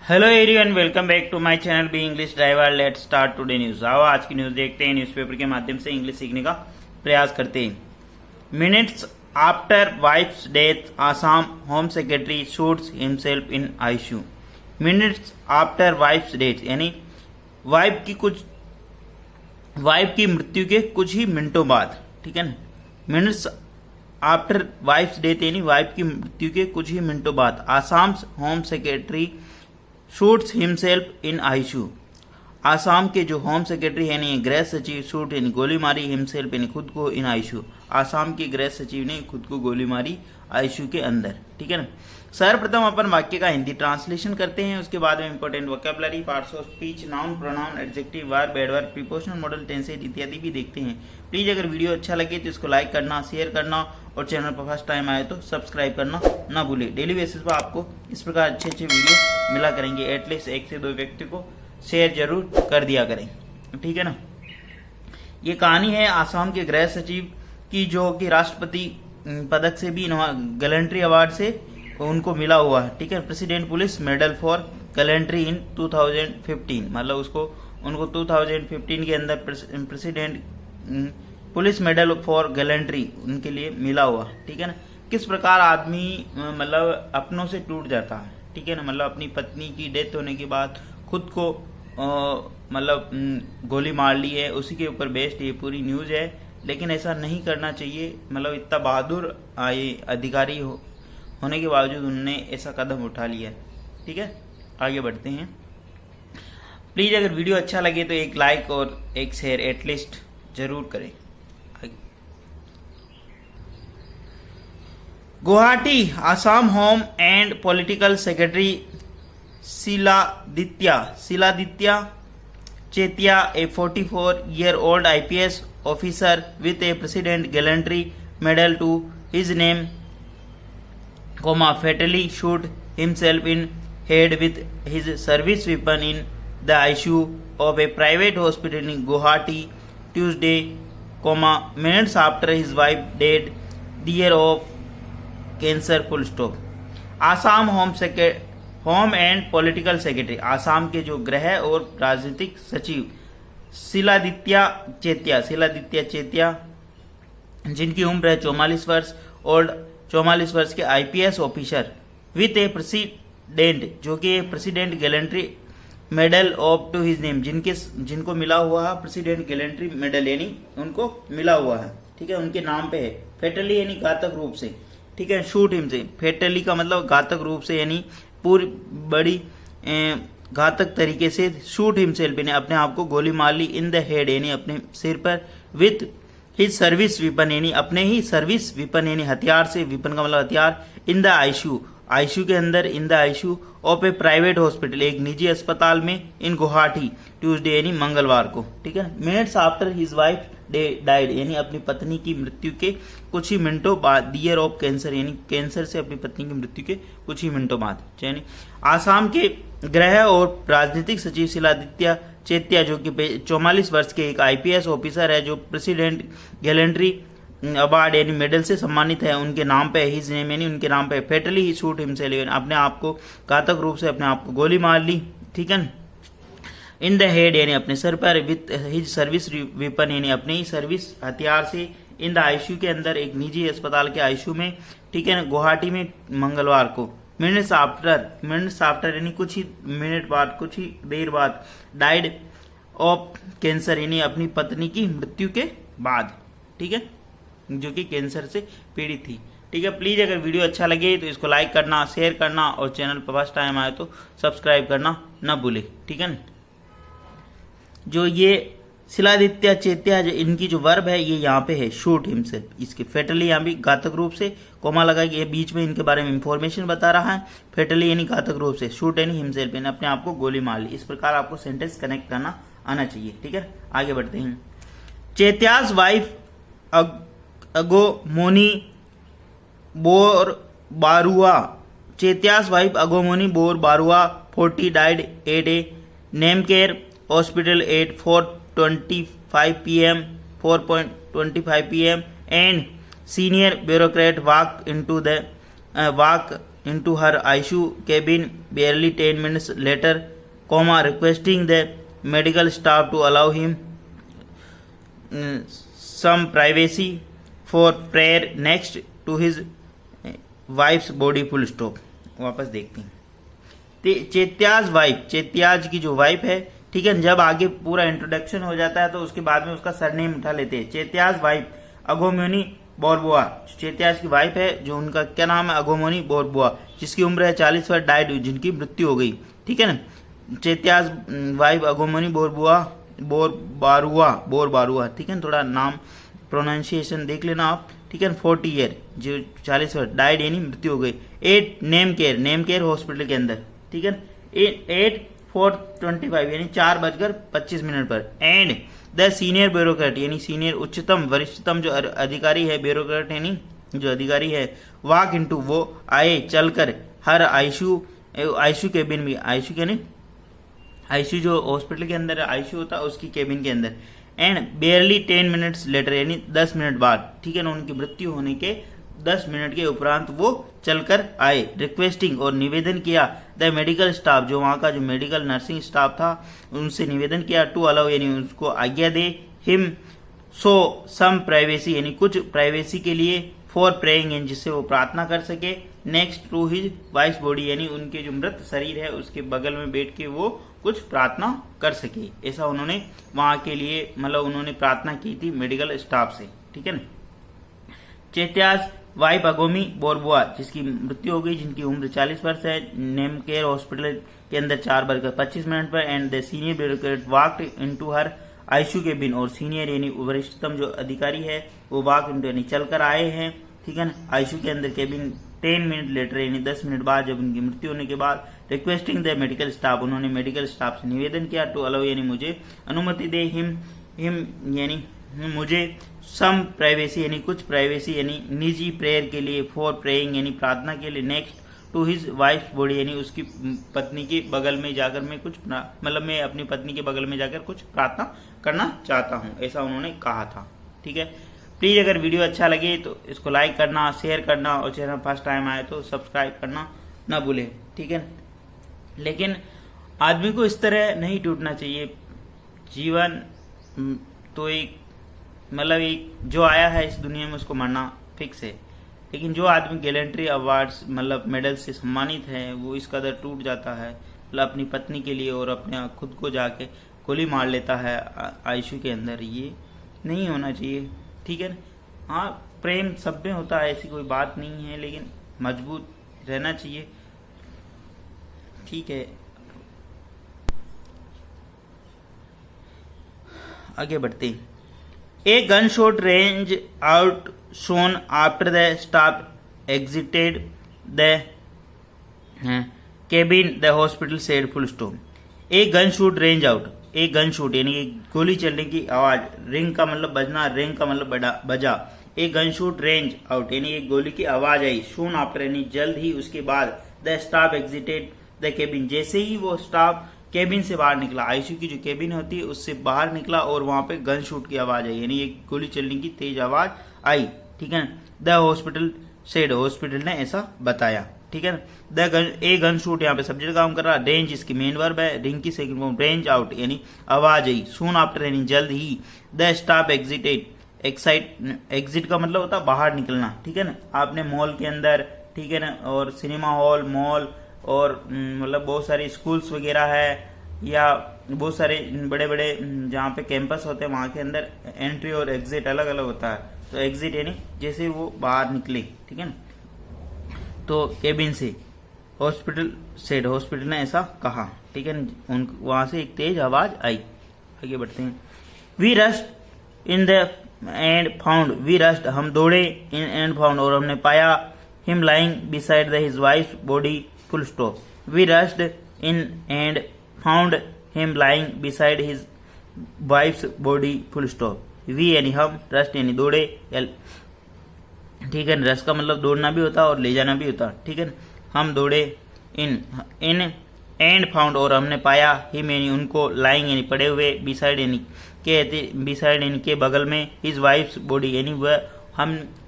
Hello everyone, welcome back to my channel be English driver. Let's start today news. आओ आज की news देखते हैं। न्यूज़पेपर के माध्यम से इंग्लिश सीखने का प्रयास करते हैं। Minutes after wife's death, Assam home secretary shoots himself in ICU. Minutes after wife's death यानी वाइफ की मृत्यु के कुछ ही मिनटों बाद, ठीक है ना। मिनट्स आफ्टर वाइफ्स डेथ यानी वाइफ की मृत्यु के कुछ ही मिनटों बाद Assam home secretary shoots himself in ICU. Assam के जो होम सेक्रेटरी यानी गृह सचिव शूट यानी गोली मारी, हिमसेल्फ यानी खुद को, इन आईसीयू। आसाम के गृह सचिव ने खुद को गोली मारी आईसीयू के अंदर, ठीक है ना। सर्वप्रथम अपन वाक्य का हिंदी ट्रांसलेशन करते हैं, उसके बाद में important vocabulary, parts of speech, noun, pronoun, adjective, verb, adverb, preposition, model, tenses इत्यादि भी देखते हैं। प्लीज अगर वीडियो अच्छा लगे तो इसको लाइक करना, शेयर करना और चैनल पर फर्स्ट टाइम आए तो सब्सक्राइब करना ना भूले। डेली बेसिस पर आपको इस प्रकार अच्छे अच्छे वीडियो मिला करेंगे। एटलीस्ट 1 से 2 व्यक्ति को शेयर जरूर कर दिया करें, ठीक है ना। ये कहानी है आसाम के गृह सचिव की, जो कि राष्ट्रपति पदक से भी गैलेंट्री अवार्ड से उनको मिला हुआ है, ठीक है। President police medal for gallantry in 2015, मतलब उनको 2015 के अंदर president police medal for gallantry उनके लिए मिला हुआ, ठीक है ना। किस प्रकार आदमी मतलब अपनों से टूट जाता है, ठीक है ना। मतलब अपनी पत्नी की डेथ होने के बाद खुद को मतलब गोली मार ली है, उसी के ऊपर बेस्ड ये पूरी न्यूज है। लेकिन ऐसा नहीं करना चाहिए, मतलब इतना बहादुर अधिकारी होने के बावजूद उन्होंने ऐसा कदम उठा लिया, ठीक है। आगे बढ़ते हैं। प्लीज अगर वीडियो अच्छा लगे तो एक लाइक और एक शेयर एटलीस्ट जरूर करें। Guwahati Assam home and political secretary Shiladitya Chetia, a 44-year-old IPS officer with a President Gallantry Medal to his name, fatally shot himself in head with his service weapon in the ICU of a private hospital in Guwahati Tuesday, minutes after his wife died the year of cancer, full stop. Assam home and political secretary, Assam के जो गृह और राजनीतिक सचिव शिलादित्य चेतिया, जिनकी उम्र है 44 वर्ष के IPS officer with a president, जो कि president gallantry medal of to his name, जिनको मिला हुआ है प्रेसिडेंट गैलेंट्री मेडल, यानी उनको मिला हुआ है, ठीक है, उनके नाम पे है। फेटली यानी घातक रूप से, ठीक है। शूट हिम से, फेटली का मतलब घातक रूप से, यानी पूरी बड़ी घातक तरीके से। शूट हिमसेल्फ यानी अपने आप को गोली मार ली, इन द हेड यानी अपने सिर पर, विथ हिज सर्विस विपन यानी अपने ही सर्विस विपन यानी हथियार से, विपन का मतलब हथियार, इन द आईसीयू के अंदर, in the ICU of A private hospital, एक निजी अस्पताल में, इन गुवाहाटी ट्यूसडे यानी मंगलवार को, ठीक है। Minutes after his wife died यानी अपनी पत्नी की मृत्यु के कुछ ही मिनटों बाद, द ईयर ऑफ कैंसर यानी कैंसर से अपनी पत्नी की मृत्यु के कुछ ही मिनटों बाद, यानी आसाम के गृह और राजनीतिक सचिव शिलादित्य चेतिया, जो कि 44 वर्ष के एक आईपीएस ऑफिसर है, जो प्रेसिडेंट गैलेंट्री अवार्ड यानी मेडल से सम्मानित है, उनके नाम पे हिज नेम यानी उनके नाम पे, फेटली ही शूट हिमसेल्फ अपने आप को घातक रूप से अपने आप को गोली मार ली, ठीक है। इन द हेड यानी अपने सर पर, विथ हिज सर्विस वेपन यानी अपने ही सर्विस हथियार से, इन द आईसीयू के अंदर, एक निजी अस्पताल के आईसीयू में, ठीक है ना, गुवाहाटी में मंगलवार को। मिनट्स आफ्टर यानी कुछ ही मिनट बाद, कुछ ही देर बाद, डाइड ऑफ कैंसर यानी अपनी पत्नी की मृत्यु के बाद, ठीक है, जो कि कैंसर से पीड़ित थी, ठीक है। प्लीज अगर वीडियो अच्छा लगे तो इसको लाइक करना, शेयर करना और चैनल पर फर्स्ट टाइम आए तो सब्सक्राइब करना ना भूले, ठीक है ना। जो ये शिलादित्य चेतिया, जो इनकी जो वर्ब है ये यहाँ पे है शूट हिमसेल्फ, इसके फेटली यहाँ भी घातक रूप से, कोमा लगा कि ये बीच में इनके बारे में इंफॉर्मेशन बता रहा है। फेटली यानी घातक रूप से, शूट यानी हिमसेल्फ यानी अपने आप को गोली मार ली। इस प्रकार आपको सेंटेंस कनेक्ट करना आना चाहिए, ठीक है। आगे बढ़ते हैं। Chetia's wife Agomoni Borbarua, Chetia's wife Agomoni Borbarua 40 died at a Nemcare hospital at 4:25 p.m. and senior bureaucrat walked into her ICU cabin barely 10 minutes later, requesting the medical staff to allow him some privacy for prayer next to his wife's body, full stop। वापस देखते हैं। चेत्याज wife, चेत्याज की जो wife है, ठीक है, जब आगे पूरा इंट्रोडक्शन हो जाता है तो उसके बाद में उसका सरनेम उठा लेते हैं। चेत्याज वाइफ अगोमोनी बोरबुआ, चेत्याज की वाइफ है जो उनका क्या नाम है, अगोमोनी बोरबुआ, जिसकी उम्र है 40 वर्ष, डाइड, जिनकी मृत्यु हो गई, ठीक है ना। चेत्याज वाइफ अगोमोनी बोरबुआ, बोरबारुआ, ठीक है, थोड़ा नाम प्रोनाउंसिएशन देख लेना आप, ठीक है। 40 ईयर, जो 40 वर्ष, डाइड यानी मृत्यु हो गई। 8 नेम केयर हॉस्पिटल के अंदर, ठीक है। 8:25 यानी 4:25 पर। एंड द सीनियर ब्यूरोक्रेट यानी सीनियर उच्चतम वरिष्ठतम जो अधिकारी है, ब्यूरोक्रेट यानी जो अधिकारी है, वॉक इनटू वो आए चलकर, हर आईसीयू केबिन में, आईसीयू यानी आईसीयू जो हॉस्पिटल के अंदर आईसीयू होता है उसकी केबिन के अंदर। एंड बेयरली 10 मिनट्स लेटर यानी 10 मिनट बाद, ठीक है ना, उनकी मृत्यु होने के 10 मिनट के उपरांत वो चलकर आए। रिक्वेस्टिंग और निवेदन किया द मेडिकल स्टाफ, जो वहां का जो मेडिकल नर्सिंग स्टाफ था उनसे निवेदन किया, टू अलाउ यानी उसको आज्ञा दे, हिम सो सम प्राइवेसी यानी कुछ प्राइवेसी के लिए, फॉर प्रेइंग यानी जिससे वो प्रार्थना कर सके, next to his wife body यानी उनके जो मृत शरीर है उसके बगल में बैठ के वो कुछ प्रार्थना कर सके। ऐसा उन्होंने वहां के लिए मतलब उन्होंने प्रार्थना की थी मेडिकल स्टाफ से, ठीक है ना। चेत्याज वाइफ अगोमी बोरबुआ, जिसकी मृत्यु हो गई, जिनकी उम्र 40 वर्ष है, नेम केयर हॉस्पिटल के अंदर 4:25 पर। And the senior bureaucrat walked into her ICU cabin, और सीनियर यानी वरिष्ठतम जो अधिकारी है वो वॉक इनटू यानी चलकर आए हैं, ठीक है ना, आईसीयू के अंदर केबिन। 10 मिनट लेटर यानी 10 मिनट बाद, जब उनकी मृत्यु होने के बाद, रिक्वेस्टिंग द मेडिकल स्टाफ, उन्होंने मेडिकल स्टाफ से निवेदन किया, टू अलाउ यानी मुझे अनुमति दे, हिम यानी मुझे सम प्राइवेसी यानी कुछ प्राइवेसी यानी निजी प्रेयर के लिए, फॉर प्रेइंग यानी प्रार्थना के लिए, next to his wife body यानी उसकी पत्नी के बगल में जाकर मैं कुछ मतलब मैं अपनी पत्नी के बगल में जाकर कुछ प्रार्थना करना चाहता हूं, ऐसा उन्होंने कहा था, ठीक है। प्लीज अगर वीडियो अच्छा लगे तो इसको लाइक करना, शेयर करना, और चैनल फर्स्ट टाइम आए तो सब्सक्राइब करना ना भूले, ठीक है। लेकिन आदमी को इस तरह नहीं टूटना चाहिए। जीवन तो एक मतलब एक जो आया है इस दुनिया में उसको मरना फिक्स है, लेकिन जो आदमी गैलेंट्री अवार्ड्स मतलब मेडल से सम्मानित है वो इस कदर टूट जाता है, मतलब अपनी पत्नी के लिए और अपने खुद को जाके गोली मार लेता है आईसीयू के अंदर, ये नहीं होना चाहिए, ठीक है। हाँ, प्रेम सब में होता है, ऐसी कोई बात नहीं है, लेकिन मजबूत रहना चाहिए, ठीक है। आगे बढ़ते हैं। A gunshot range out soon after the staff exited the cabin, the hospital said, full stop। A gunshot range out, एक गनशूट यानी गोली चलने की आवाज, रिंग का मतलब बजना, रिंग का मतलब बजा। एक गनशूट रेंज आउट यानी एक गोली की आवाज आई, सून आफ्टर यानी जल्द ही उसके बाद, the staff exerted the cabin, जैसे ही वो स्टाफ केबिन से बाहर निकला, आईसीयू की जो केबिन होती है उससे बाहर निकला और वहां पे गन शूट की आवाज आई यानी एक गोली चलने की तेज आवाज आई, ठीक है। द हॉस्पिटल सेड, हॉस्पिटल ने ऐसा बताया, ठीक है। ए गन शूट यहाँ पे सब्जेक्ट काम कर रहा, रेंज इसकी मेन वर्ब है, रिंग की सेकंड फॉर्म, रेंज आउट यानी आवाज आई, सून आफ्टर यानी जल्द ही, द स्टाफ एग्जिटेड, एग्जिट का मतलब होता है बाहर निकलना, ठीक है ना। आपने मॉल के अंदर, ठीक है ना, और सिनेमा हॉल, मॉल और मतलब बहुत सारे स्कूल्स वगैरह है या बहुत सारे बड़े बड़े जहाँ पे कैंपस होते हैं वहां के अंदर एंट्री और एग्जिट अलग अलग होता है। तो एग्जिट यानी जैसे वो बाहर निकले, ठीक है ना, तो केबिन से, हॉस्पिटल सेड, हॉस्पिटल ने ऐसा कहा, ठीक है ना, वहां से एक तेज आवाज आई। आगे बढ़ते हैं। We rushed in the and found, we rushed हम दौड़े, इन एंड फाउंड और हमने पाया, him lying beside the his wife body, full stop। We rushed in and found him lying beside his wife's body, full stop। We यानी हम, rushed यानी दौड़े, ठीक है। रश का मतलब दौड़ना भी होता है और ले जाना भी होता है, ठीक है। हम दौड़े, इन एंड फाउंड और हमने पाया, हिम यानी उनको, लाइंग यानी पड़े हुए, बिसाइड यानी बिसाइड यानी के बगल में, हिज वाइफ्स बॉडी यानी वह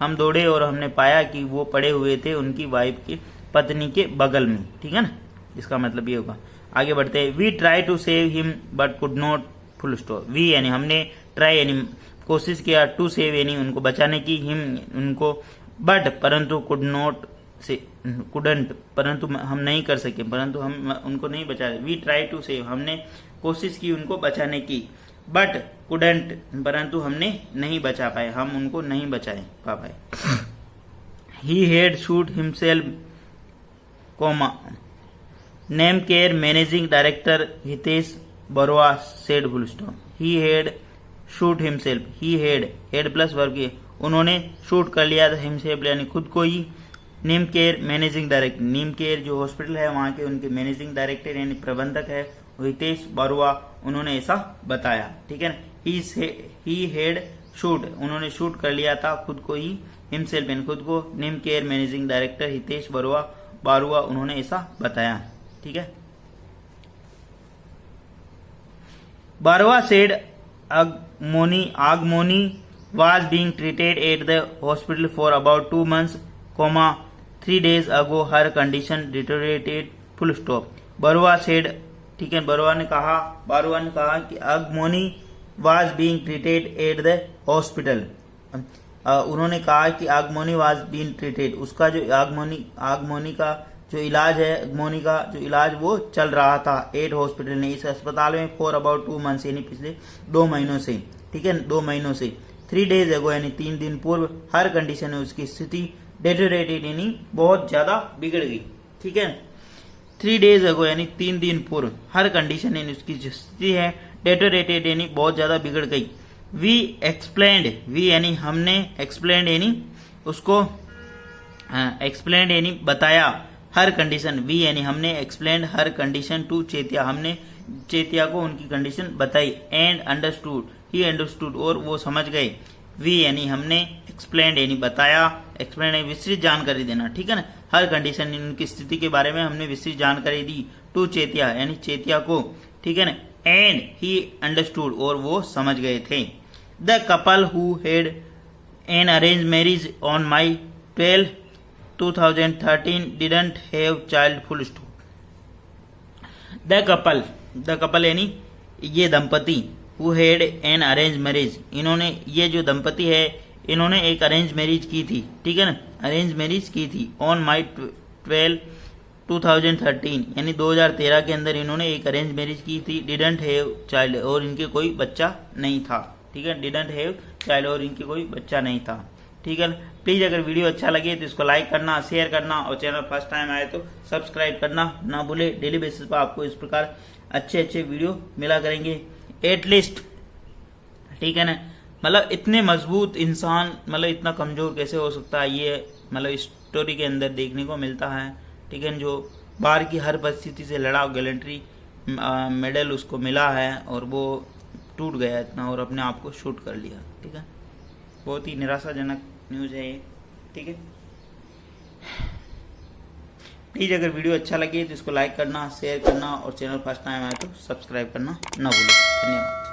हम दौड़े और हमने पाया कि वो पड़े हुए थे उनकी वाइफ की पत्नी के बगल में, ठीक है ना, इसका मतलब ये होगा। आगे बढ़ते हैं, we try to save him but could not, full stop. We यानी हमने, ट्राई यानी कोशिश किया, टू सेव यानी उनको बचाने की, हिम उनको, बट परंतु, कुड नॉट से कुडंट परंतु हम नहीं कर सके, परंतु हम उनको नहीं बचा। वी ट्राई टू सेव हमने कोशिश की उनको बचाने की, बट कुडंट परंतु हमने नहीं बचा पाए, हम उनको नहीं बचाए पा पाए। He had shoot himself, comma, Nemcare managing director Hitesh Barua said, full stop. He had shoot himself, he had plus वर्ग, उन्होंने शूट कर लिया था, हिमसेल्फ यानी खुद को ही। नीम केयर मैनेजिंग डायरेक्टर, नीम केयर जो हॉस्पिटल है वहां के उनके मैनेजिंग डायरेक्टर यानी प्रबंधक है हितेश बरुआ, उन्होंने ऐसा बताया, ठीक है ना। ही हैड शूट, उन्होंने शूट कर लिया था खुद को ही, हिमसेल्फ यानी खुद को। Nemcare managing director Hitesh Barua उन्होंने ऐसा बताया, ठीक है। Barua said Agomoni was being treated at the hospital for about 2 months, 3 days ago her condition deteriorated, full stop। Barua said, ठीक है, बरुआ ने कहा कि आगमोनी was being treated at the hospital, उन्होंने कहा कि आगमोनी was being treated, उसका जो आगमोनी का जो इलाज है, आगमोनी का जो इलाज वो चल रहा था एट हॉस्पिटल ने, इस अस्पताल में, फॉर अबाउट 2 months यानी पिछले 2 महीनों से, ठीक है, 2 महीनों से। 3 days ago यानी 3 दिन पूर्व, हर कंडीशन है उसकी स्थिति डेटोरेटेड यानी बहुत ज्यादा बिगड़ गई, ठीक है। 3 days ago यानी 3 दिन पूर्व, हर कंडीशन यानी उसकी जो स्थिति है डेटोरेटेड यानी बहुत ज्यादा बिगड़ गई। वी एक्सप्लेन्ड, वी यानी हमने, एक्सप्लेन्ड यानी उसको, एक्सप्लेन्ड यानी बताया, हर कंडीशन, वी यानी हमने, explained her condition to Chetia, हमने चेतिया को उनकी कंडीशन बताई। एंड अंडरस्टूड, ही अंडरस्टूड और वो समझ गए। वी यानी हमने, एक्सप्लेन्ड यानी बताया, एक्सप्लेन यानी विस्तृत जानकारी देना, ठीक है ना, हर कंडीशन उनकी स्थिति के बारे में हमने विस्तृत जानकारी दी, टू चेतिया यानी चेतिया को, ठीक है ना। एंड ही अंडरस्टूड और वो समझ गए थे। The couple who had an arrange marriage on my 12, 2013 didn't have child, full stop। The couple यानी ये दंपति, who had an arranged marriage, इन्होंने, ये जो दंपति है इन्होंने एक अरेंज मैरिज की थी, ठीक है ना, अरेंज मैरिज की थी। ऑन माई 12, 2013 यानी 2013 के अंदर इन्होंने एक अरेंज मैरिज की थी। डिडंट हैव चाइल्ड और इनके कोई बच्चा नहीं था, ठीक है, डिडंट हैव चाइल्ड और इनके कोई बच्चा नहीं था, ठीक है। प्लीज अगर वीडियो अच्छा लगे तो इसको लाइक करना, शेयर करना और चैनल फर्स्ट टाइम आए तो सब्सक्राइब करना ना भूले। डेली बेसिस पर आपको इस प्रकार अच्छे वीडियो मिला करेंगे एटलीस्ट, ठीक है ना। मतलब इतने मजबूत इंसान मतलब इतना कमजोर कैसे हो सकता है, ये मतलब स्टोरी के अंदर देखने को मिलता है, ठीक है। जो बाहर की हर परिस्थिति से लड़ा, गैलेंट्री मेडल उसको मिला है और वो टूट गया इतना और अपने आप को शूट कर लिया, ठीक है। बहुत ही निराशाजनक न्यूज है ये, ठीक है। प्लीज अगर वीडियो अच्छा लगे तो इसको लाइक करना, शेयर करना और चैनल फर्स्ट टाइम आए तो सब्सक्राइब करना ना भूलें। धन्यवाद।